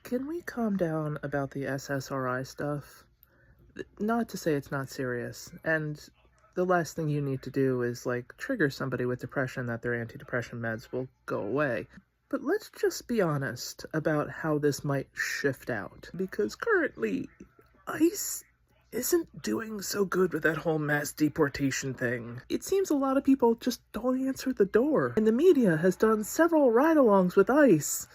Can we calm down about the SSRI stuff? Not to say it's not serious, and the last thing you need to do is, like, trigger somebody with depression that their antidepressant meds will go away. But let's just be honest about how this might shift out, because currently, ICE isn't doing so good with that whole mass deportation thing. It seems a lot of people just don't answer the door, and the media has done several ride-alongs with ICE,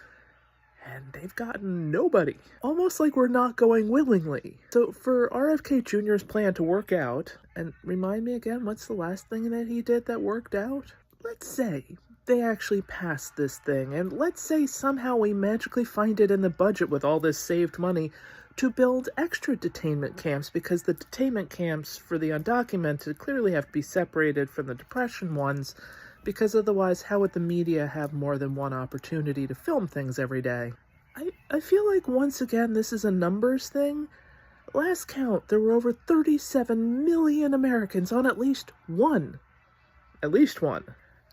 and they've gotten nobody. Almost like we're not going willingly. So for RFK Jr.'s plan to work out, and remind me again, what's the last thing that he did that worked out? Let's say they actually passed this thing, and let's say somehow we magically find it in the budget with all this saved money to build extra detainment camps, because the detainment camps for the undocumented clearly have to be separated from the depression ones, because otherwise how would the media have more than one opportunity to film things every day? I feel like once again this is a numbers thing. Last count, there were over 37 million Americans on at least one. At least one.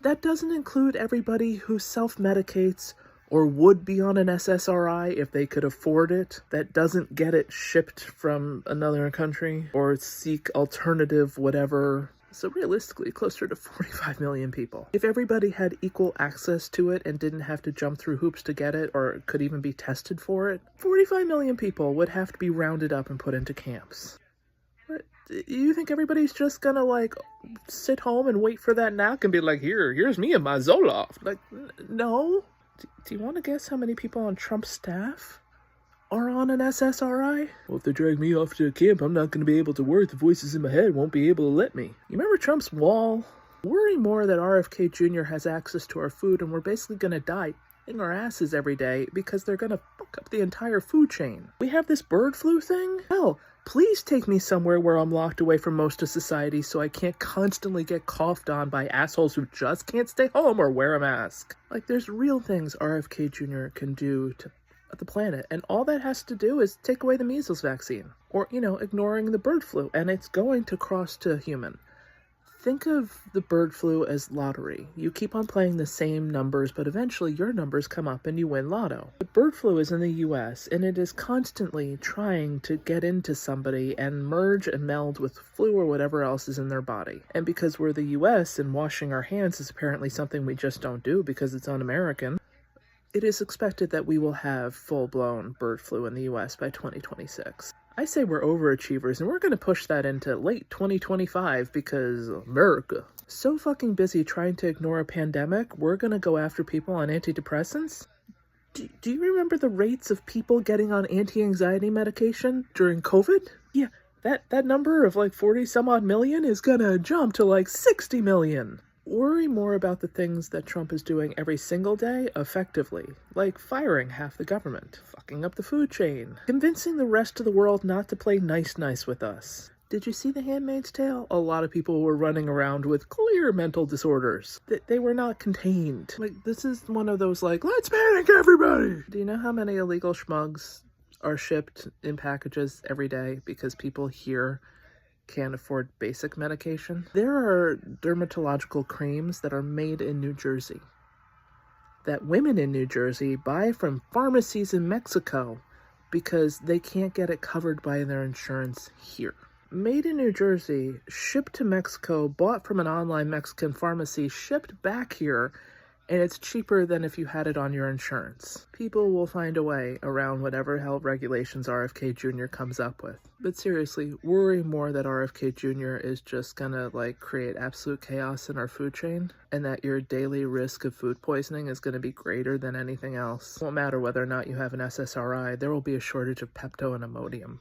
That doesn't include everybody who self-medicates or would be on an SSRI if they could afford it, that doesn't get it shipped from another country, or seek alternative whatever. So realistically, closer to 45 million people. If everybody had equal access to it and didn't have to jump through hoops to get it, or could even be tested for it, 45 million people would have to be rounded up and put into camps. But you think everybody's just gonna, like, sit home and wait for that knock and be like, here's me and my Zoloft? Like, no. Do you want to guess how many people on Trump's staff are on an SSRI? Well, if they drag me off to a camp, I'm not going to be able to work. The voices in my head won't be able to let me. You remember Trump's wall? Worry more that RFK Jr. has access to our food and we're basically going to die in our asses every day because they're going to fuck up the entire food chain. We have this bird flu thing? Hell, please take me somewhere where I'm locked away from most of society so I can't constantly get coughed on by assholes who just can't stay home or wear a mask. Like, there's real things RFK Jr. can do to the planet, and all that has to do is take away the measles vaccine, or, ignoring the bird flu, and it's going to cross to human. Think of the bird flu as lottery. You keep on playing the same numbers, but eventually your numbers come up and you win lotto. The bird flu is in the US, and it is constantly trying to get into somebody and merge and meld with flu or whatever else is in their body. And because we're the US and washing our hands is apparently something we just don't do because it's un-American, it is expected that we will have full-blown bird flu in the US by 2026. I say we're overachievers, and we're going to push that into late 2025 because America. So fucking busy trying to ignore a pandemic, we're going to go after people on antidepressants? Do you remember the rates of people getting on anti-anxiety medication during COVID? Yeah, that number of like 40 some odd million is going to jump to like 60 million. Worry more about the things that Trump is doing every single day effectively, like firing half the government, fucking up the food chain, convincing the rest of the world not to play nice with us. Did you see The Handmaid's Tale? A lot of people were running around with clear mental disorders. They were not contained. Like, this is one of those, like, let's panic everybody! Do you know how many illegal schmugs are shipped in packages every day because people here can't afford basic medication? There are dermatological creams that are made in New Jersey that women in New Jersey buy from pharmacies in Mexico because they can't get it covered by their insurance here. Made in New Jersey, shipped to Mexico, bought from an online Mexican pharmacy, shipped back here, and it's cheaper than if you had it on your insurance. People will find a way around whatever hell regulations RFK Jr. comes up with. But seriously, worry more that RFK Jr. is just gonna, create absolute chaos in our food chain, and that your daily risk of food poisoning is gonna be greater than anything else. It won't matter whether or not you have an SSRI, there will be a shortage of Pepto and Imodium.